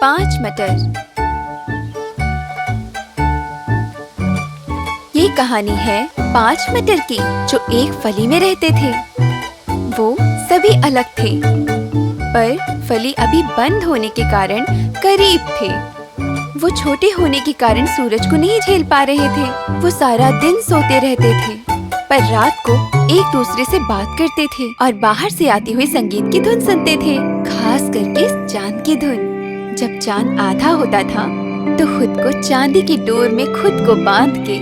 5 मटर। ये कहानी है 5 मटर की जो एक फली में रहते थे। वो सभी अलग थे, पर फली अभी बंद होने के कारण करीब थे। वो छोटे होने के कारण सूरज को नहीं झेल पा रहे थे। वो सारा दिन सोते रहते थे, पर रात को एक दूसरे से बात करते थे और बाहर से आती हुई संगीत की धुन सुनते थे, खास करके चांद की धुन। जब चांद आधा होता था तो खुद को चांदी की डोर में खुद को बांध के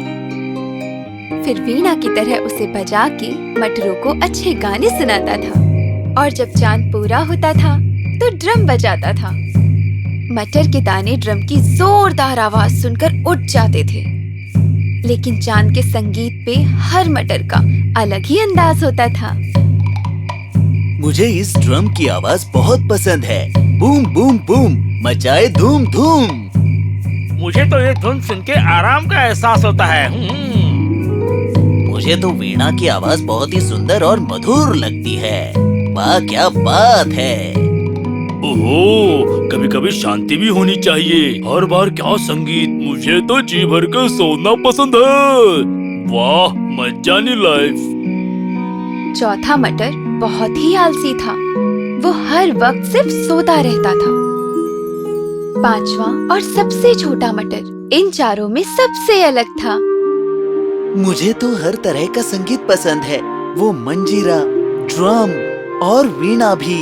फिर वीणा की तरह उसे बजा के मटरों को अच्छे गाने सुनाता था। और जब चांद पूरा होता था तो ड्रम बजाता था। मटर के दाने ड्रम की जोरदार आवाज सुनकर उठ जाते थे, लेकिन चांद के संगीत पे हर मटर का अलग ही अंदाज होता था। मुझे इस ड्रम की आवाज बहुत पसंद है। बूम बूम बूम, मचाए धूम धूम। मुझे तो ये धुन सुन के आराम का एहसास होता है। मुझे तो वीणा की आवाज बहुत ही सुंदर और मधुर लगती है। वाह क्या बात है। ओहो, कभी कभी शांति भी होनी चाहिए। हर बार क्या संगीत। मुझे तो जी भर कर सोना पसंद है। वाह मजानी लाइफ। चौथा मटर बहुत ही आलसी था। वो हर वक्त सिर्फ सोता रहता था। पांचवा और सबसे छोटा मटर इन चारों में सबसे अलग था। मुझे तो हर तरह का संगीत पसंद है। वो मंजीरा, ड्रम और वीणा भी।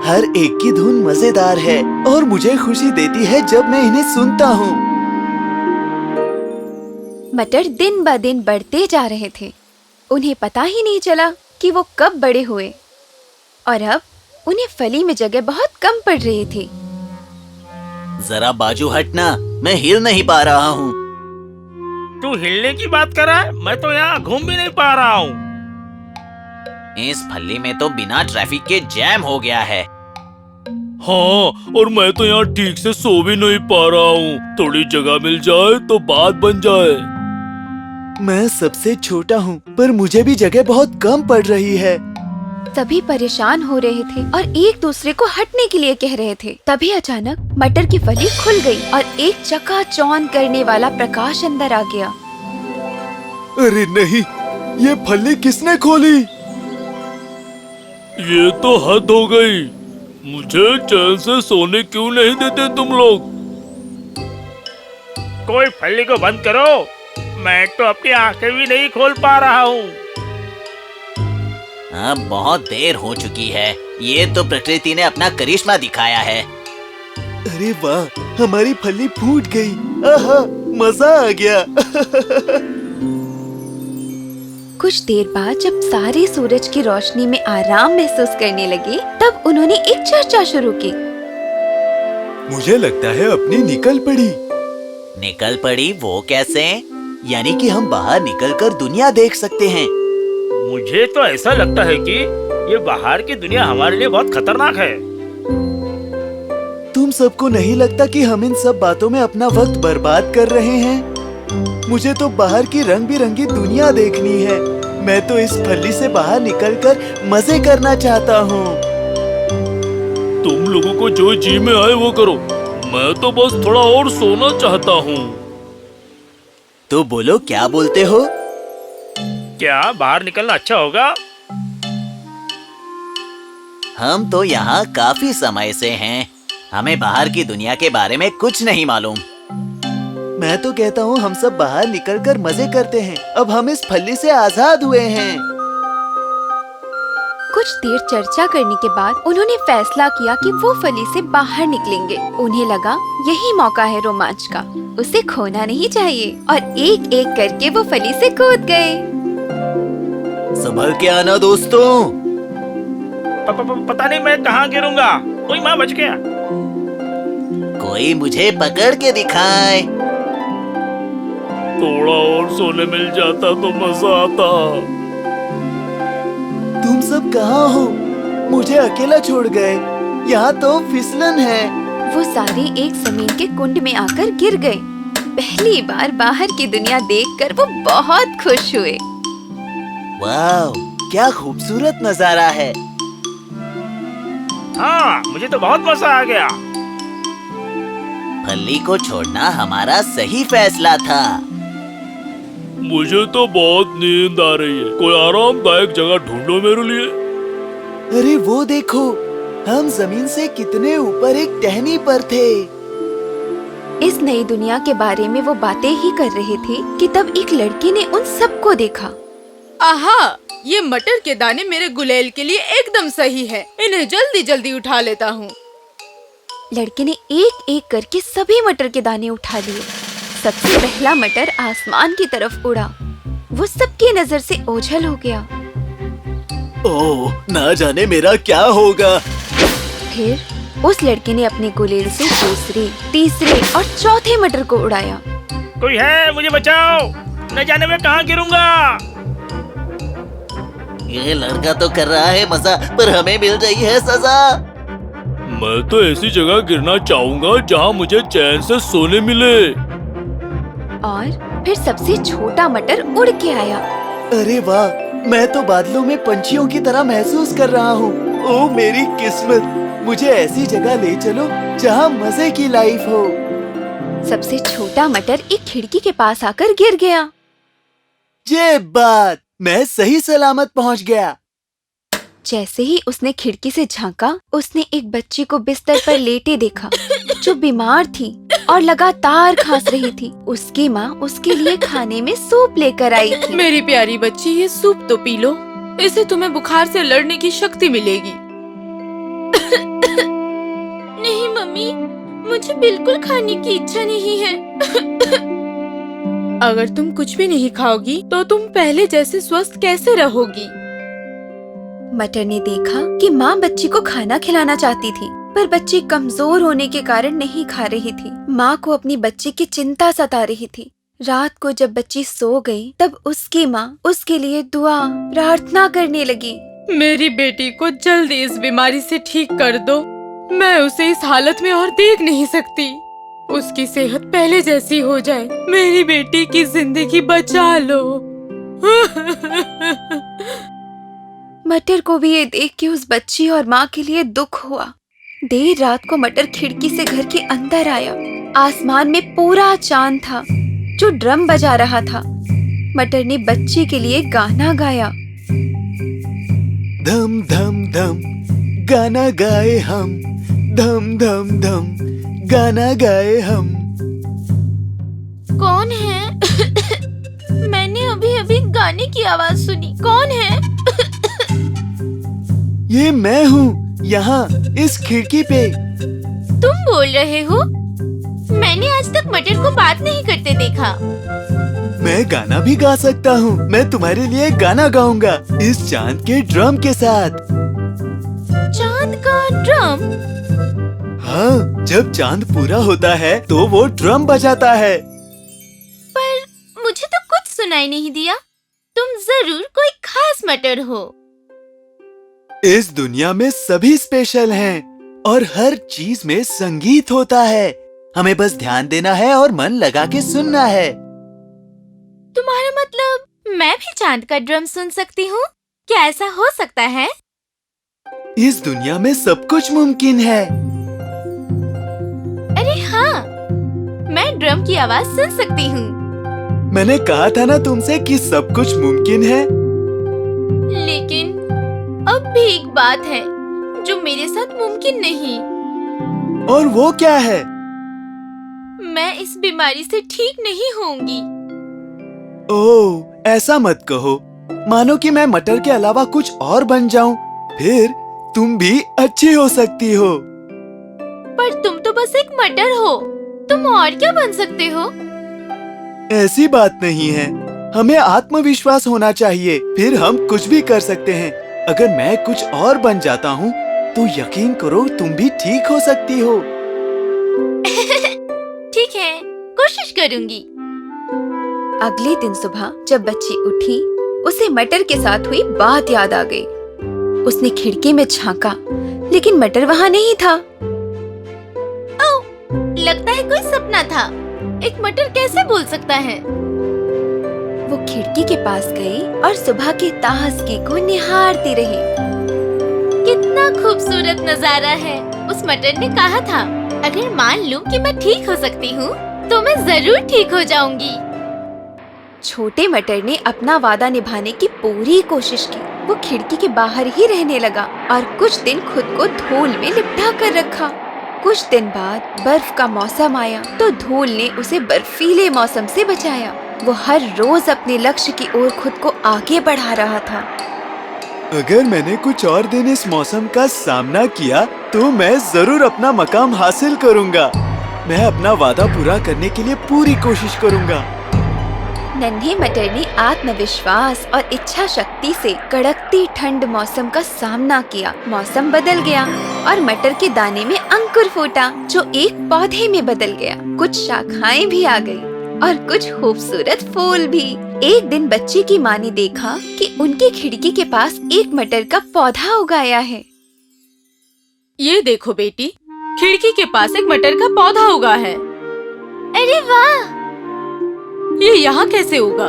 हर एक की धुन मजेदार है और मुझे खुशी देती है जब मैं इन्हें सुनता हूँ। मटर दिन ब दिन बढ़ते जा रहे थे। उन्हें पता ही नहीं चला कि वो कब बड़े हुए, और अब उन्हें फली में जगह बहुत कम पड़ रही थी। जरा बाजू हटना, मैं हिल नहीं पा रहा हूँ। तू हिलने की बात कर रहा है? मैं तो यहाँ घूम भी नहीं पा रहा हूँ। इस फली में तो बिना ट्रैफिक के जैम हो गया है। हाँ, और मैं तो यहाँ ठीक से सो भी नहीं पा रहा हूँ। थोड़ी जगह मिल जाए तो बात बन जाए। मैं सबसे छोटा हूँ, पर मुझे भी जगह बहुत कम पड़ रही है। सभी परेशान हो रहे थे और एक दूसरे को हटने के लिए कह रहे थे। तभी अचानक मटर की फली खुल गई और एक चकाचौंध करने वाला प्रकाश अंदर आ गया। अरे नहीं, ये फली किसने खोली? ये तो हद हो गई। मुझे चैन से सोने क्यों नहीं देते तुम लोग? कोई फली को बंद करो। मैं तो अपनी आंखें भी नहीं खोल पा रहा हूँ। अब बहुत देर हो चुकी है। ये तो प्रकृति ने अपना करिश्मा दिखाया है। अरे वाह, हमारी फली फूट गई। आहा, मजा आ गया। कुछ देर बाद जब सारे सूरज की रोशनी में आराम महसूस करने लगे, तब उन्होंने एक चर्चा शुरू की। मुझे लगता है अपनी निकल पड़ी। निकल पड़ी? वो कैसे? यानी कि हम बाहर निकलकर दुनिया देख सकते हैं। मुझे तो ऐसा लगता है कि ये बाहर की दुनिया हमारे लिए बहुत खतरनाक है। तुम सबको नहीं लगता कि हम इन सब बातों में अपना वक्त बर्बाद कर रहे हैं? मुझे तो बाहर की रंग बिरंगी दुनिया देखनी है। मैं तो इस फली से बाहर निकलकर मजे करना चाहता हूँ। तुम लोगों को जो जी में आए वो करो। मैं तो बस थोड़ा और सोना चाहता हूँ। तो बोलो, क्या बोलते हो? क्या बाहर निकलना अच्छा होगा? हम तो यहाँ काफी समय से हैं। हमें बाहर की दुनिया के बारे में कुछ नहीं मालूम। मैं तो कहता हूँ हम सब बाहर निकलकर मजे करते हैं। अब हम इस फली से आजाद हुए हैं। कुछ देर चर्चा करने के बाद उन्होंने फैसला किया कि वो फली से बाहर निकलेंगे। उन्हें लगा यही मौका है रोमांच का, उसे खोना नहीं चाहिए। और एक एक करके वो फली से कूद गए। संभल के आना दोस्तों। पता नहीं मैं कहाँ गिरूंगा। कोई माँ बच गया। कोई मुझे पकड़ के दिखाए। थोड़ा और सोने मिल जाता तो मजा आता। तुम सब कहाँ हो? मुझे अकेला छोड़ गए। यहाँ तो फिसलन है। वो सारे एक जमीन के कुंड में आकर गिर गए। पहली बार बाहर की दुनिया देखकर वो बहुत खुश हुए। वाह, क्या खूबसूरत नजारा है। हाँ, मुझे तो बहुत मजा आ गया। फली को छोड़ना हमारा सही फैसला था। मुझे तो बहुत नींद आ रही है, कोई आरामदायक जगह ढूंढो मेरे लिए। अरे वो देखो, हम जमीन से कितने ऊपर एक टहनी पर थे। इस नई दुनिया के बारे में वो बातें ही कर रहे थे कि तब एक लड़के ने उन सबको देखा। आहा, ये मटर के दाने मेरे गुलेल के लिए एकदम सही है। इन्हें जल्दी जल्दी उठा लेता हूँ। लड़के ने एक एक करके सभी मटर के दाने उठा लिए। सबसे पहला मटर आसमान की तरफ उड़ा। वो सबकी नजर से ओझल हो गया। ओह, ना जाने मेरा क्या होगा। फिर उस लड़के ने अपने गुलेल से दूसरे, तीसरे और चौथे मटर को उड़ाया। कोई है, मुझे बचाओ, न जाने मैं कहाँ गिरूंगा। ये लड़का तो कर रहा है मजा, पर हमें मिल रही है सजा। मैं तो ऐसी जगह गिरना चाहूँगा जहाँ मुझे चैन से सोने मिले। और फिर सबसे छोटा मटर उड़ के आया। अरे वाह, मैं तो बादलों में पंछियों की तरह महसूस कर रहा हूँ। ओह मेरी किस्मत, मुझे ऐसी जगह ले चलो जहाँ मजे की लाइफ हो। सबसे छोटा मटर एक खिड़की के पास आकर गिर गया। ये बात, मैं सही सलामत पहुँच गया। जैसे ही उसने खिड़की से झांका, उसने एक बच्ची को बिस्तर पर लेटे देखा जो बीमार थी और लगातार खांस रही थी। उसकी माँ उसके लिए खाने में सूप लेकर आई थी। मेरी प्यारी बच्ची, ये सूप तो पी लो, इससे तुम्हें बुखार से लड़ने की शक्ति मिलेगी। नहीं मम्मी, मुझे बिल्कुल खाने की इच्छा नहीं है। अगर तुम कुछ भी नहीं खाओगी तो तुम पहले जैसे स्वस्थ कैसे रहोगी? मटर ने देखा कि माँ बच्ची को खाना खिलाना चाहती थी, पर बच्ची कमजोर होने के कारण नहीं खा रही थी। माँ को अपनी बच्ची की चिंता सता रही थी। रात को जब बच्ची सो गई, तब उसकी माँ उसके लिए दुआ प्रार्थना करने लगी। मेरी बेटी को जल्दी इस बीमारी से ठीक कर दो। मैं उसे इस हालत में और देख नहीं सकती। उसकी सेहत पहले जैसी हो जाए। मेरी बेटी की जिंदगी बचा लो। मटर को भी ये देख के उस बच्ची और माँ के लिए दुख हुआ। देर रात को मटर खिड़की से घर के अंदर आया। आसमान में पूरा चांद था जो ड्रम बजा रहा था। मटर ने बच्ची के लिए गाना गाया। धम धम धम गाना गाए हम, धम धम धम गाना गाए हम। कौन है? मैंने अभी अभी गाने की आवाज सुनी। कौन है? ये मैं हूँ, यहाँ इस खिड़की पे। तुम बोल रहे हो? मैंने आज तक मटर को बात नहीं करते देखा। मैं गाना भी गा सकता हूँ। मैं तुम्हारे लिए गाना गाऊंगा इस चांद के ड्रम के साथ। चांद का ड्रम? हाँ, जब चांद पूरा होता है तो वो ड्रम बजाता है। पर मुझे तो कुछ सुनाई नहीं दिया। तुम जरूर कोई खास मटर हो। इस दुनिया में सभी स्पेशल हैं और हर चीज में संगीत होता है। हमें बस ध्यान देना है और मन लगा के सुनना है। तुम्हारा मतलब मैं भी चांद का ड्रम सुन सकती हूँ? क्या ऐसा हो सकता है? इस दुनिया में सब कुछ मुमकिन है। अरे हाँ, मैं ड्रम की आवाज सुन सकती हूँ। मैंने कहा था ना तुमसे कि सब कुछ मुमकिन है। लेकिन अब भी एक बात है जो मेरे साथ मुमकिन नहीं। और वो क्या है? मैं इस बीमारी से ठीक नहीं होंगी। ओह, ऐसा मत कहो। मानो कि मैं मटर के अलावा कुछ और बन जाऊं, फिर तुम भी अच्छी हो सकती हो। पर तुम तो बस एक मटर हो। तुम और क्या बन सकते हो? ऐसी बात नहीं है। हमें आत्मविश्वास होना चाहिए, फिर हम कुछ भी कर सकते हैं। अगर मैं कुछ और बन जाता हूँ, तो यकीन करो तुम भी ठीक हो सकती हो। ठीक है, कोशिश करूँगी। अगले दिन सुबह जब बच्ची उठी, उसे मटर के साथ हुई बात याद आ गई। उसने खिड़की में झांका, लेकिन मटर वहाँ नहीं था। ओह, लगता है कोई सपना था। एक मटर कैसे बोल सकता है? वो खिड़की के पास गई और सुबह की ताजगी को निहारती रही। कितना खूबसूरत नजारा है। उस मटर ने कहा था अगर मान लूं कि मैं ठीक हो सकती हूँ तो मैं जरूर ठीक हो जाऊंगी। छोटे मटर ने अपना वादा निभाने की पूरी कोशिश की। वो खिड़की के बाहर ही रहने लगा और कुछ दिन खुद को धूल में लिपटा कर रखा। कुछ दिन बाद बर्फ का मौसम आया तो धूल ने उसे बर्फीले मौसम से बचाया। वो हर रोज अपने लक्ष्य की ओर खुद को आगे बढ़ा रहा था। अगर मैंने कुछ और दिन इस मौसम का सामना किया तो मैं जरूर अपना मकाम हासिल करूंगा। मैं अपना वादा पूरा करने के लिए पूरी कोशिश करूंगा। नन्हे मटर ने आत्मविश्वास और इच्छा शक्ति से कड़कती ठंड मौसम का सामना किया। मौसम बदल गया और मटर के दाने में अंकुर फूटा जो एक पौधे में बदल गया। कुछ शाखाएं भी आ गई और कुछ खूबसूरत फूल भी। एक दिन बच्ची की माँ ने देखा कि उनकी खिड़की के पास एक मटर का पौधा उगाया है। ये देखो बेटी, खिड़की के पास एक मटर का पौधा उगा है। अरे वाह! ये यहाँ कैसे उगा?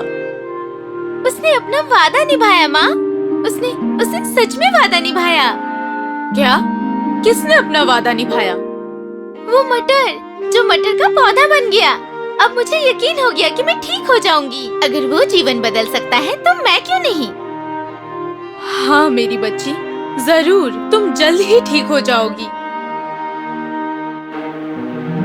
उसने अपना वादा निभाया माँ। उसने सच में वादा निभाया। क्या? किसने अपना वादा निभाया? वो मटर जो मटर का पौधा बन गया। अब मुझे यकीन हो गया कि मैं ठीक हो जाऊंगी। अगर वो जीवन बदल सकता है तो मैं क्यों नहीं? हाँ मेरी बच्ची, जरूर तुम जल्द ही ठीक हो जाओगी।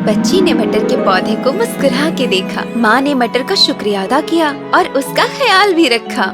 बच्ची ने मटर के पौधे को मुस्कुरा के देखा। माँ ने मटर का शुक्रिया अदा किया और उसका ख्याल भी रखा।